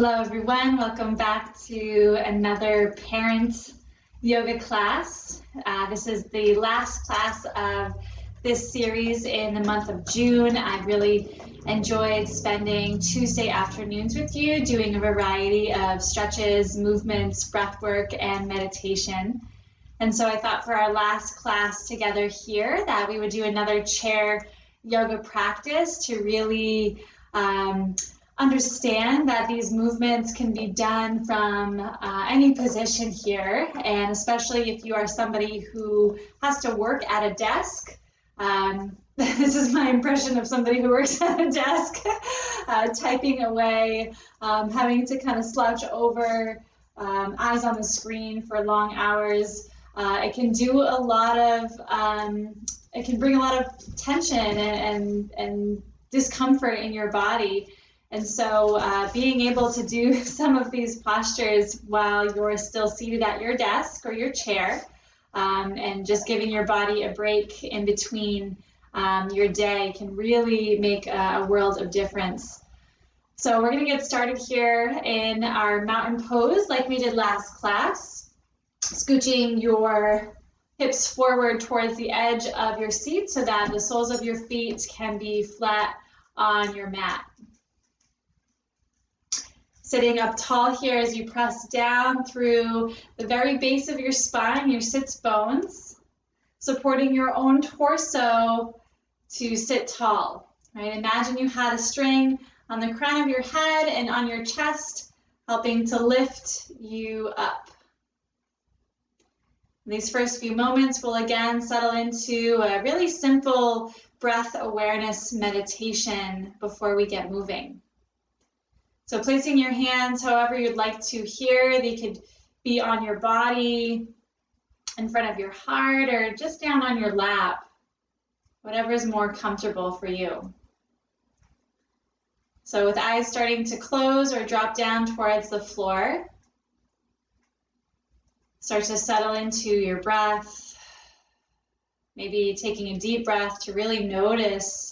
Hello everyone, welcome back to another parent yoga class. This is the last class of this series in the month of June. I've really enjoyed spending Tuesday afternoons with you, doing a variety of stretches, movements, breath work, and meditation. And so I thought for our last class together here that we would do another chair yoga practice to really understand that these movements can be done from any position here, and especially if you are somebody who has to work at a desk. This is my impression of somebody who works at a desk, typing away, having to kind of slouch over, eyes on the screen for long hours. It can do a lot of, it can bring a lot of tension and discomfort in your body. And so being able to do some of these postures while you're still seated at your desk or your chair, and just giving your body a break in between your day can really make a world of difference. So we're going to get started here in our mountain pose like we did last class, scooching your hips forward towards the edge of your seat so that the soles of your feet can be flat on your mat. Sitting up tall here as you press down through the very base of your spine, your sits bones, supporting your own torso to sit tall. Right? Imagine you had a string on the crown of your head and on your chest, helping to lift you up. These first few moments will again settle into a really simple breath awareness meditation before we get moving. So placing your hands however you'd like to here. They could be on your body, in front of your heart, or just down on your lap, whatever is more comfortable for you. So with eyes starting to close or drop down towards the floor, start to settle into your breath, maybe taking a deep breath to really notice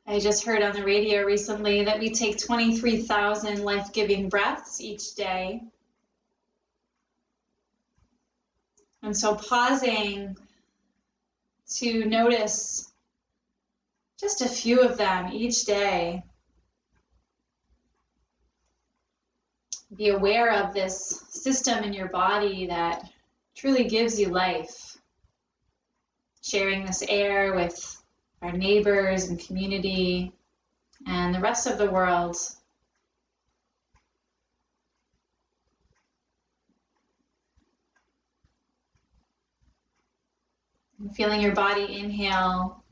I just heard on the radio recently that we take 23,000 life-giving breaths each day. And so pausing to notice just a few of them each day. Be aware of this system in your body that truly gives you life. Sharing this air with our neighbors and community and the rest of the world. And feeling your body inhale,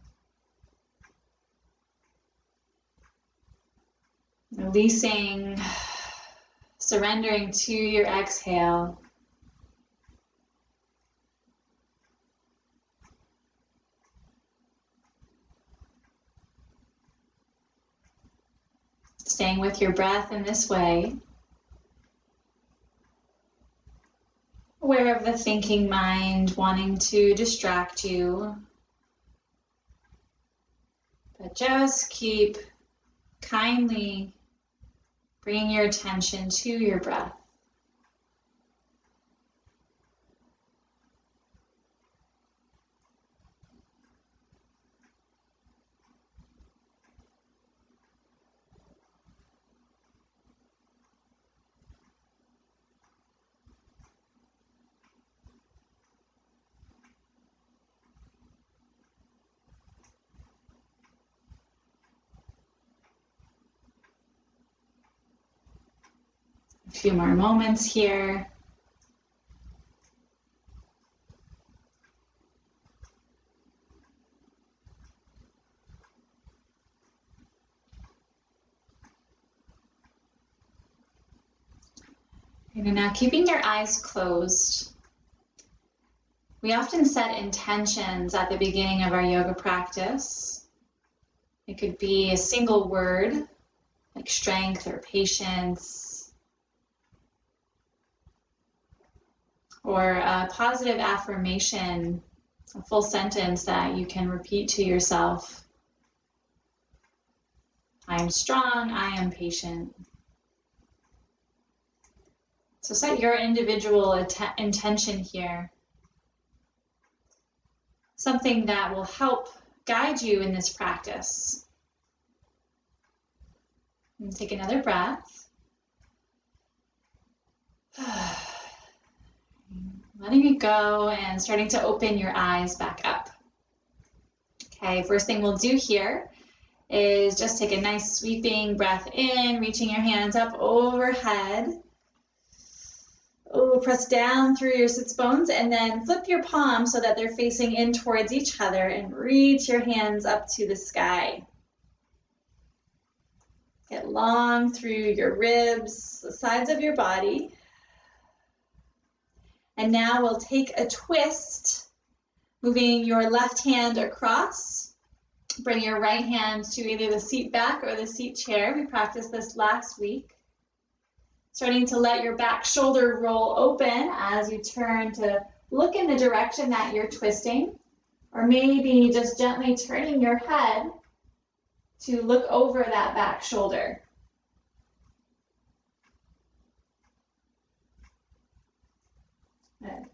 releasing, surrendering to your exhale. Staying with your breath in this way, aware of the thinking mind wanting to distract you, but just keep kindly bringing your attention to your breath. A few more moments here. And now keeping your eyes closed, we often set intentions at the beginning of our yoga practice. It could be a single word, like strength or patience, or a positive affirmation a full sentence that you can repeat to yourself. I am strong, I am patient. So set your individual intention here. Something that will help guide you in this practice. And take another breath. Letting it go and starting to open your eyes back up. Okay, first thing we'll do here is just take a nice sweeping breath in, reaching your hands up overhead. Oh, press down through your sits bones and then flip your palms so that they're facing in towards each other and reach your hands up to the sky. Get long through your ribs, the sides of your body. And now we'll take a twist, moving your left hand across. Bring your right hand to either the seat back or the seat chair. We practiced this last week. Starting to let your back shoulder roll open as you turn to look in the direction that you're twisting, or maybe just gently turning your head to look over that back shoulder.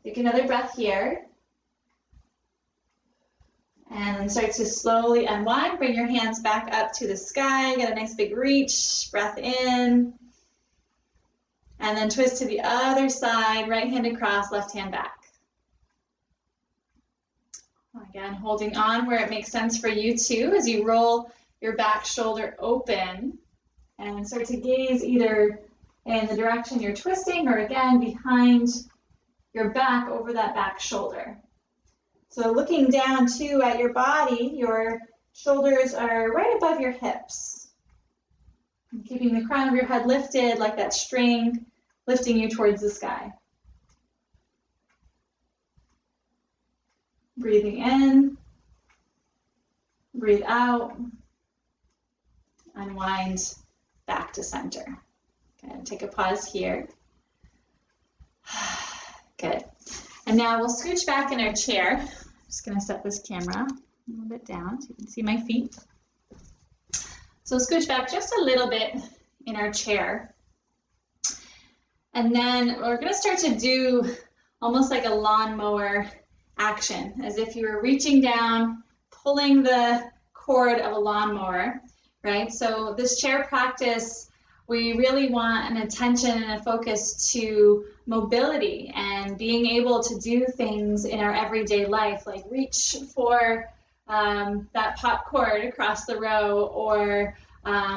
Take another breath here. And then start to slowly unwind. Bring your hands back up to the sky. Get a nice big reach. Breath in. And then twist to the other side. Right hand across, left hand back. Again, holding on where it makes sense for you too as you roll your back shoulder open and start to gaze either in the direction you're twisting or again behind your back over that back shoulder. So looking down too at your body, your shoulders are right above your hips. And keeping the crown of your head lifted like that string, lifting you towards the sky. Breathing in, breathe out, unwind back to center. Okay, take a pause here. Good. And now we'll scooch back in our chair. I'm just going to set this camera a little bit down so you can see my feet. So scooch back just a little bit in our chair. And then we're going to start to do almost like a lawnmower action, as if you were reaching down, pulling the cord of a lawnmower, right? So this chair practice, we really want an attention and a focus to mobility and being able to do things in our everyday life, like reach for that popcorn across the row or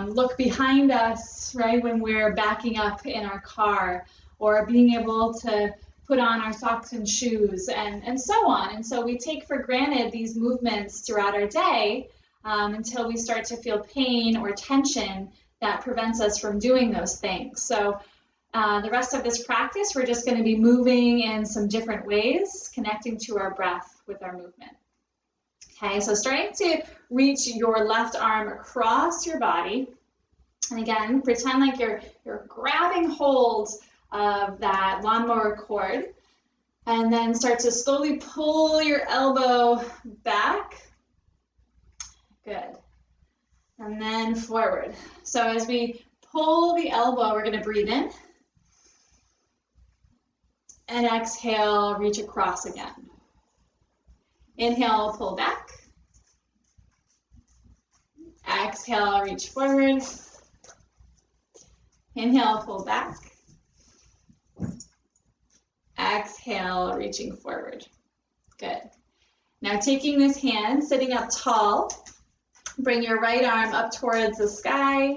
look behind us, right, when we're backing up in our car, or being able to put on our socks and shoes and so on. And so we take for granted these movements throughout our day until we start to feel pain or tension that prevents us from doing those things. So the rest of this practice, we're just going to be moving in some different ways, connecting to our breath with our movement. Okay, so starting to reach your left arm across your body. And again, pretend like you're grabbing hold of that lawnmower cord. And then start to slowly pull your elbow back. Good. And then forward. So as we pull the elbow, we're going to breathe in. And exhale, reach across again. Inhale, pull back. Exhale, reach forward. Inhale, pull back. Exhale, reaching forward. Good. Now taking this hand, sitting up tall, bring your right arm up towards the sky,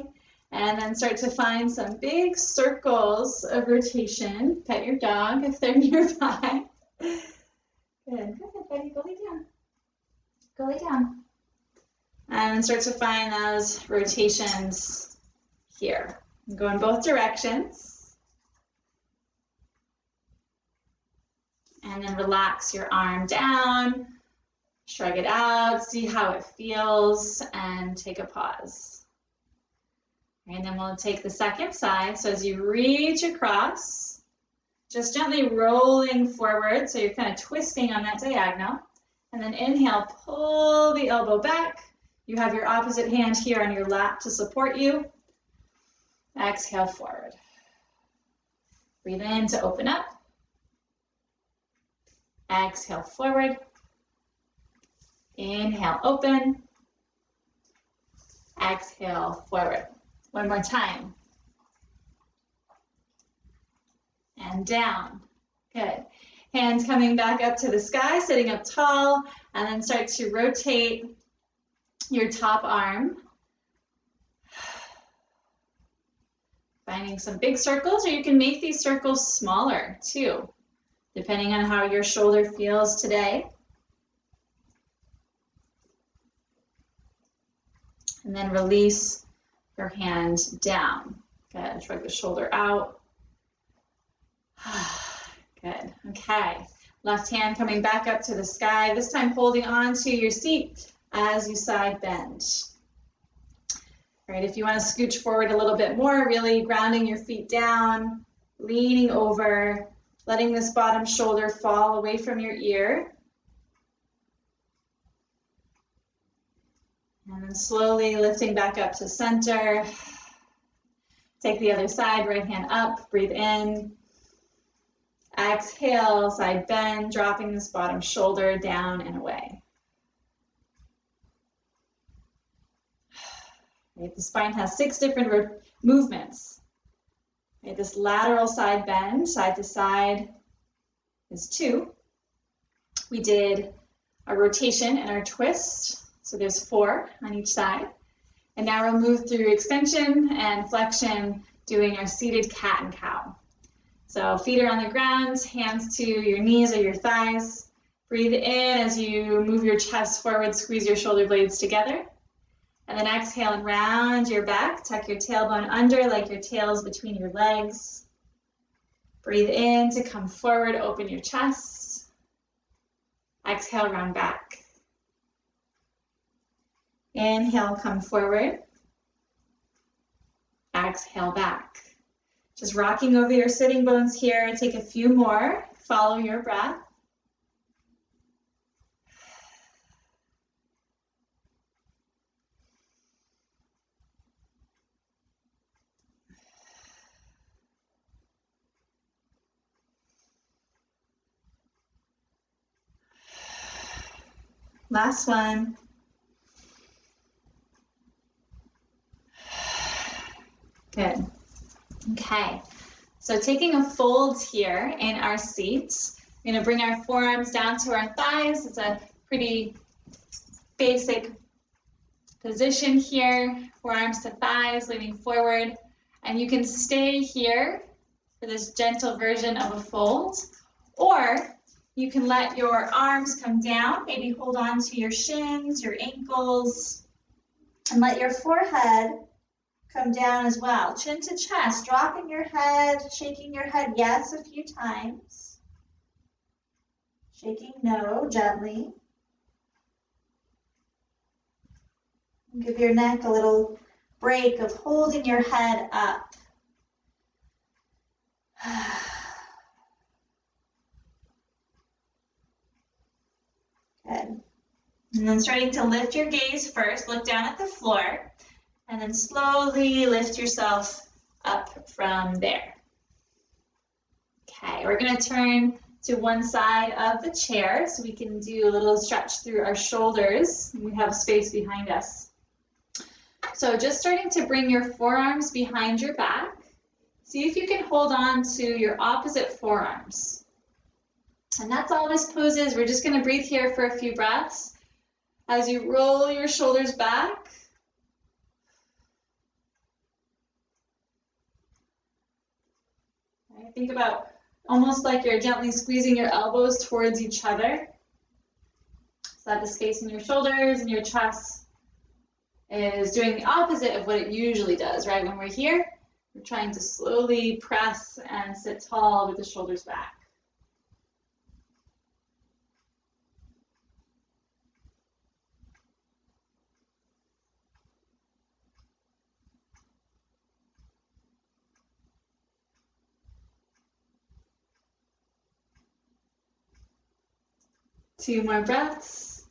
and then start to find some big circles of rotation. Pet your dog if they're nearby. Good. Go ahead, buddy. Go lay down. Go lay down. And start to find those rotations here. Go in both directions. And then relax your arm down, shrug it out, see how it feels, and take a pause. And then we'll take the second side. So as you reach across, just gently rolling forward, so you're kind of twisting on that diagonal, And then inhale, pull the elbow back. You have your opposite hand here on your lap to support you. Exhale, forward. Breathe in to open up. Exhale, forward. Inhale, open. Exhale, forward. One more time. And down. Good. Hands coming back up to the sky, sitting up tall, and then start to rotate your top arm. Finding some big circles, or you can make these circles smaller too, depending on how your shoulder feels today. And then release your hand down. Good, shrug the shoulder out. Good, okay. Left hand coming back up to the sky, this time holding on to your seat as you side bend. All right, if you want to scooch forward a little bit more, really grounding your feet down, leaning over, letting this bottom shoulder fall away from your ear. And then slowly lifting back up to center. Take the other side, right hand up, breathe in. Exhale, side bend, dropping this bottom shoulder down and away. Right, the spine has 6 different movements. Right, this lateral side bend, side to side, is 2. We did a rotation and our twist, so there's 4 on each side. And now we'll move through extension and flexion, doing our seated cat and cow. So feet are on the ground, hands to your knees or your thighs. Breathe in as you move your chest forward, squeeze your shoulder blades together. And then exhale and round your back, tuck your tailbone under like your tail's between your legs. Breathe in to come forward, open your chest. Exhale, round back. Inhale, come forward. Exhale, back. Just rocking over your sitting bones here. Take a few more. Follow your breath. Last one. Good. Okay. So taking a fold here in our seats, we're going to bring our forearms down to our thighs. It's a pretty basic position here. Forearms to thighs, leaning forward. And you can stay here for this gentle version of a fold, or you can let your arms come down, maybe hold on to your shins, your ankles, and let your forehead come down as well. Chin to chest, dropping your head, shaking your head yes a few times. Shaking no, gently. Give your neck a little break of holding your head up. Good. And then starting to lift your gaze first, look down at the floor, and then slowly lift yourself up from there. Okay, we're going to turn to one side of the chair so we can do a little stretch through our shoulders. We have space behind us. So just starting to bring your forearms behind your back. See if you can hold on to your opposite forearms. And that's all this pose is. We're just going to breathe here for a few breaths. As you roll your shoulders back, right, think about almost like you're gently squeezing your elbows towards each other, so that the space in your shoulders and your chest is doing the opposite of what it usually does, right? When we're here, we're trying to slowly press and sit tall with the shoulders back. 2 more breaths.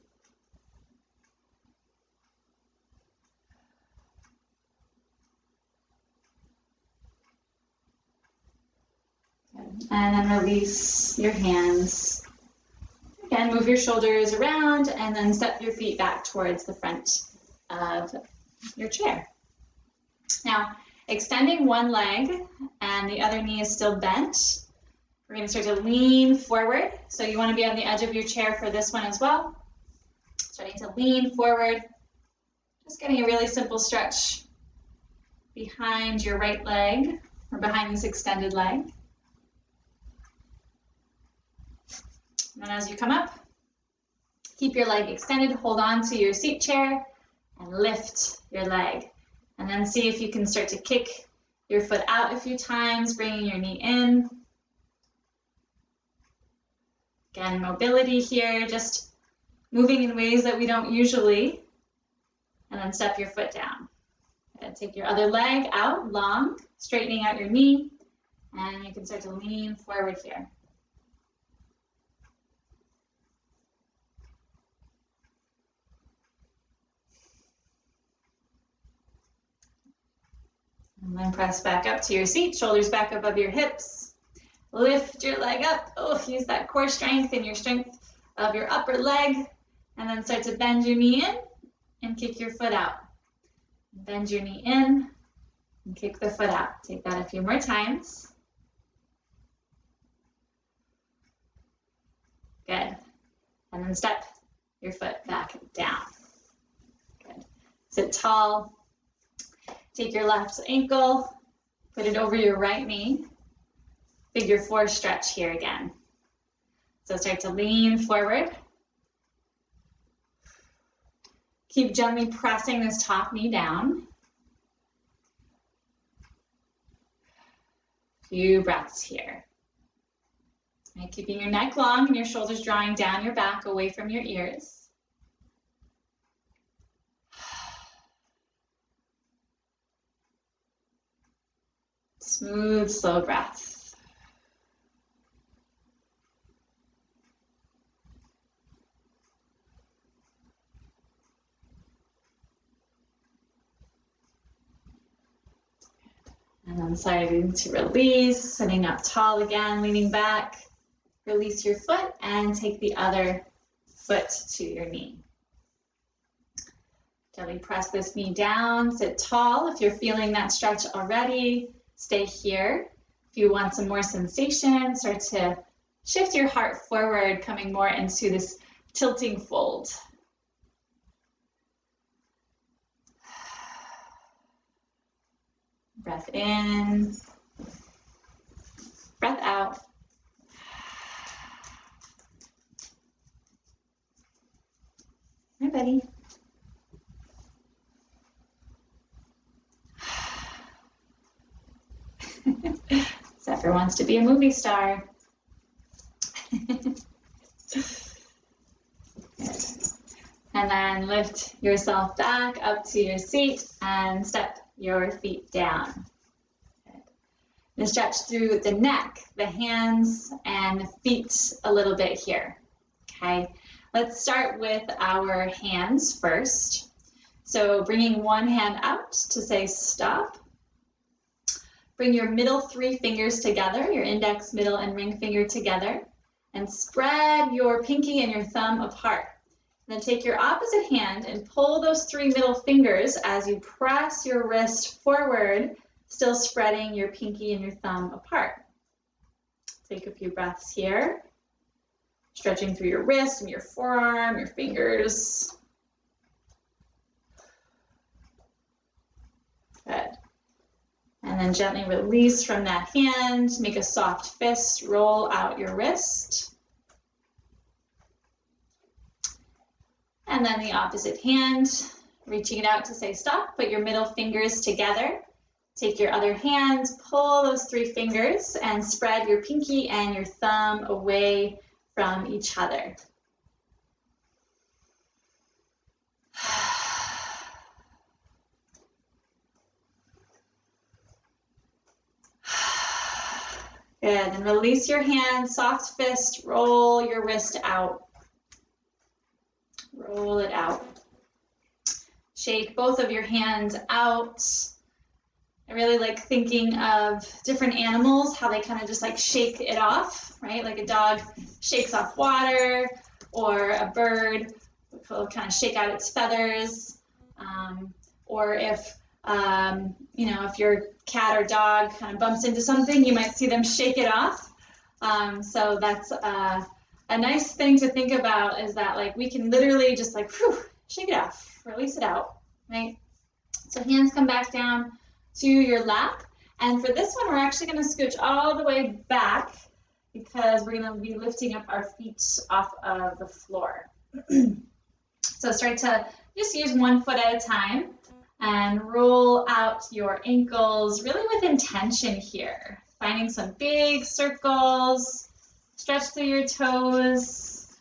Good. And then release your hands. Again, move your shoulders around and then step your feet back towards the front of your chair. Now, extending one leg and the other knee is still bent. We're going to start to lean forward. So you want to be on the edge of your chair for this one as well. Starting to lean forward. Just getting a really simple stretch behind your right leg or behind this extended leg. And then as you come up, keep your leg extended, hold on to your seat chair and lift your leg. And then see if you can start to kick your foot out a few times, bringing your knee in. Again, mobility here, just moving in ways that we don't usually. And then step your foot down. And take your other leg out long, straightening out your knee. And you can start to lean forward here. And then press back up to your seat, shoulders back above your hips. Lift your leg up. Oh, use that core strength and your strength of your upper leg. And then start to bend your knee in and kick your foot out. Bend your knee in and kick the foot out. Take that a few more times. Good. And then step your foot back down. Good. Sit tall. Take your left ankle, put it over your right knee. Figure 4 stretch here again. So start to lean forward. Keep gently pressing this top knee down. Few breaths here. And keeping your neck long and your shoulders drawing down your back away from your ears. Smooth, slow breath. And then starting to release, sitting up tall again, leaning back. Release your foot and take the other foot to your knee. Gently press this knee down, sit tall. If you're feeling that stretch already, stay here. If you want some more sensation, start to shift your heart forward, coming more into this tilting fold. Breath in, breath out. Hi, buddy. Zephyr wants to be a movie star. And then lift yourself back up to your seat and step your feet down. Good. And stretch through the neck, the hands, and the feet a little bit here. Okay, let's start with our hands first. So bringing one hand out to say stop. Bring your middle 3 fingers together, your index, middle, and ring finger together, and spread your pinky and your thumb apart. Then take your opposite hand and pull those 3 middle fingers as you press your wrist forward, still spreading your pinky and your thumb apart. Take a few breaths here, stretching through your wrist and your forearm, your fingers. Good. And then gently release from that hand, make a soft fist, roll out your wrist. And then the opposite hand, reaching it out to say stop, put your middle fingers together. Take your other hand, pull those 3 fingers and spread your pinky and your thumb away from each other. Good, and release your hand, soft fist, roll your wrist out. roll it out. Shake both of your hands out. I really like thinking of different animals, how they kind of just like shake it off, right? Like a dog shakes off water, or a bird will kind of shake out its feathers. Or if, if your cat or dog kind of bumps into something, you might see them shake it off. So that's a nice thing to think about, is that like we can literally just like, whew, shake it off, release it out, right? So hands come back down to your lap. And for this one, we're actually going to scooch all the way back because we're going to be lifting up our feet off of the floor. So start to just use one foot at a time and roll out your ankles really with intention here. Finding some big circles, stretch through your toes.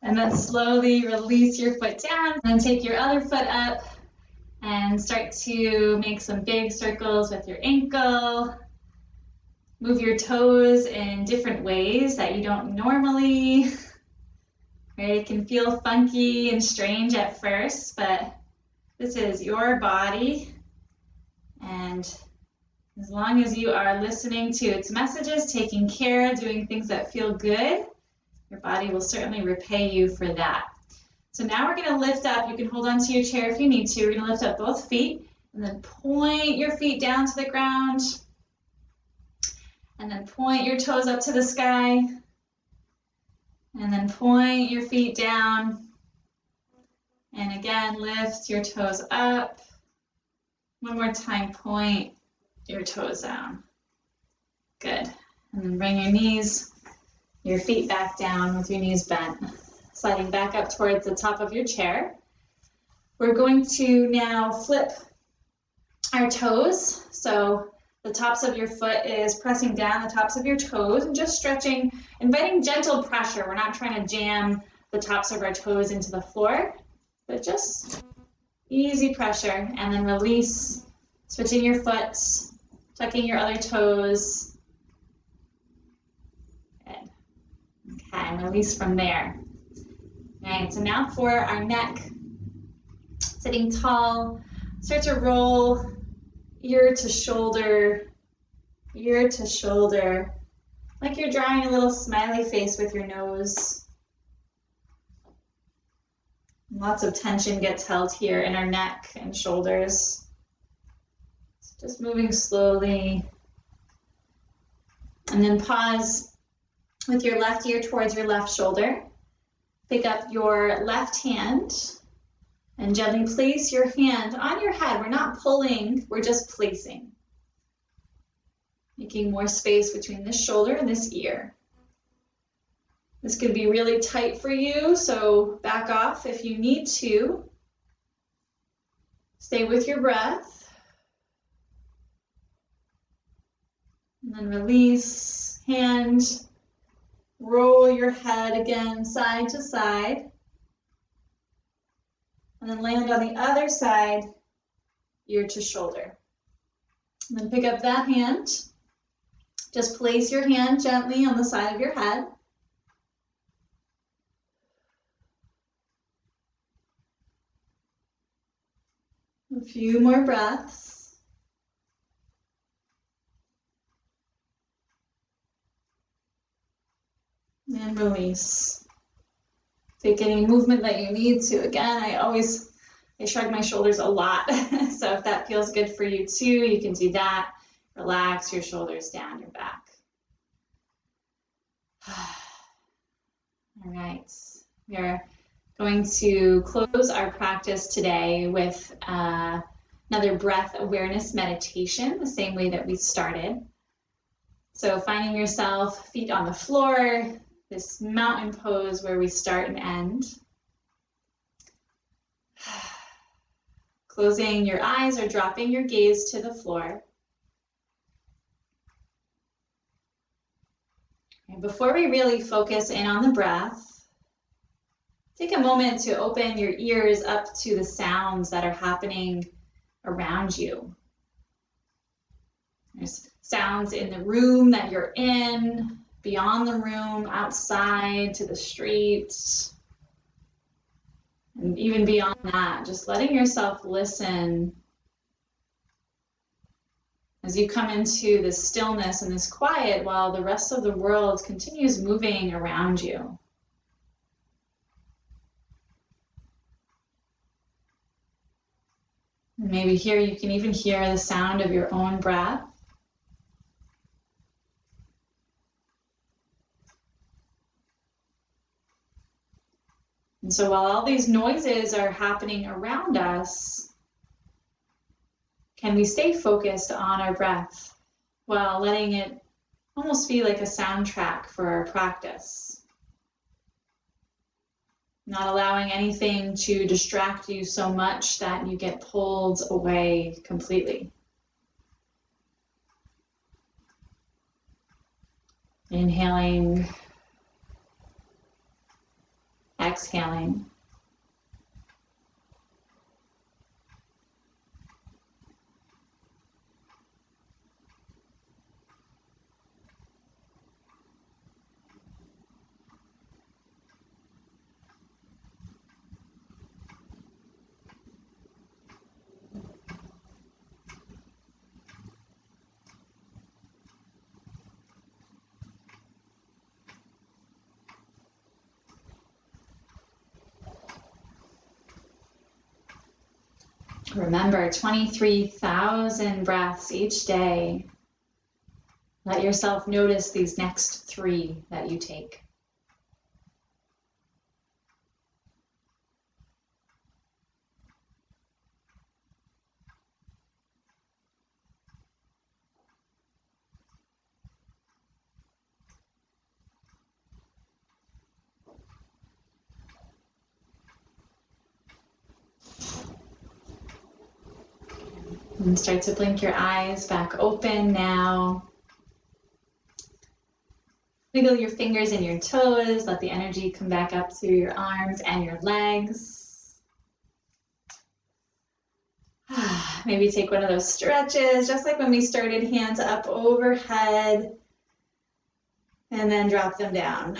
And then slowly release your foot down, and then take your other foot up and start to make some big circles with your ankle. Move your toes in different ways that you don't normally. Right? It can feel funky and strange at first, but this is your body, and as long as you are listening to its messages, taking care, doing things that feel good, your body will certainly repay you for that. So now we're going to lift up. You can hold on to your chair if you need to. We're going to lift up both feet and then point your feet down to the ground. And then point your toes up to the sky. And then point your feet down. And again, lift your toes up. One more time, point your toes down. Good. And then bring your feet back down with your knees bent. Sliding back up towards the top of your chair. We're going to now flip our toes. So the tops of your foot is pressing down the tops of your toes and just stretching, inviting gentle pressure. We're not trying to jam the tops of our toes into the floor, but just easy pressure. And then release, switching your foot, tucking your other toes. Good. Okay, and release from there. All right, so now for our neck, sitting tall, start to roll ear to shoulder, like you're drawing a little smiley face with your nose. Lots of tension gets held here in our neck and shoulders. Just moving slowly. And then pause with your left ear towards your left shoulder. Pick up your left hand and gently place your hand on your head. We're not pulling, we're just placing. Making more space between this shoulder and this ear. This could be really tight for you, so back off if you need to. Stay with your breath. And then release, hand, roll your head again side to side. And then land on the other side, ear to shoulder. And then pick up that hand. Just place your hand gently on the side of your head. A few more breaths. And release. Take any movement that you need to. Again, I shrug my shoulders a lot. So if that feels good for you too, you can do that. Relax your shoulders down your back. All right. We are going to close our practice today with another breath awareness meditation, the same way that we started. So finding yourself feet on the floor, this mountain pose where we start and end. Closing your eyes or dropping your gaze to the floor. And before we really focus in on the breath, take a moment to open your ears up to the sounds that are happening around you. There's sounds in the room that you're in, beyond the room, outside to the streets, and even beyond that, just letting yourself listen as you come into this stillness and this quiet while the rest of the world continues moving around you. Maybe here you can even hear the sound of your own breath. And so while all these noises are happening around us, can we stay focused on our breath while letting it almost be like a soundtrack for our practice? Not allowing anything to distract you so much that you get pulled away completely. Inhaling, exhaling. Remember, 23,000 breaths each day. Let yourself notice these next 3 that you take. And start to blink your eyes back open now. Wiggle your fingers and your toes. Let the energy come back up through your arms and your legs. Maybe take one of those stretches, just like when we started, hands up overhead, and then drop them down.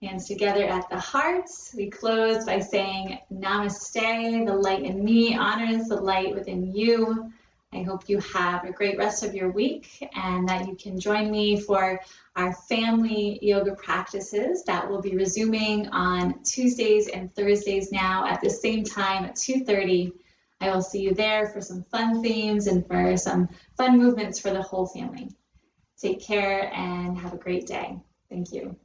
Hands together at the heart. We close by saying namaste. The light in me honors the light within you. I hope you have a great rest of your week and that you can join me for our family yoga practices that will be resuming on Tuesdays and Thursdays now at the same time at 2:30. I will see you there for some fun themes and for some fun movements for the whole family. Take care and have a great day. Thank you.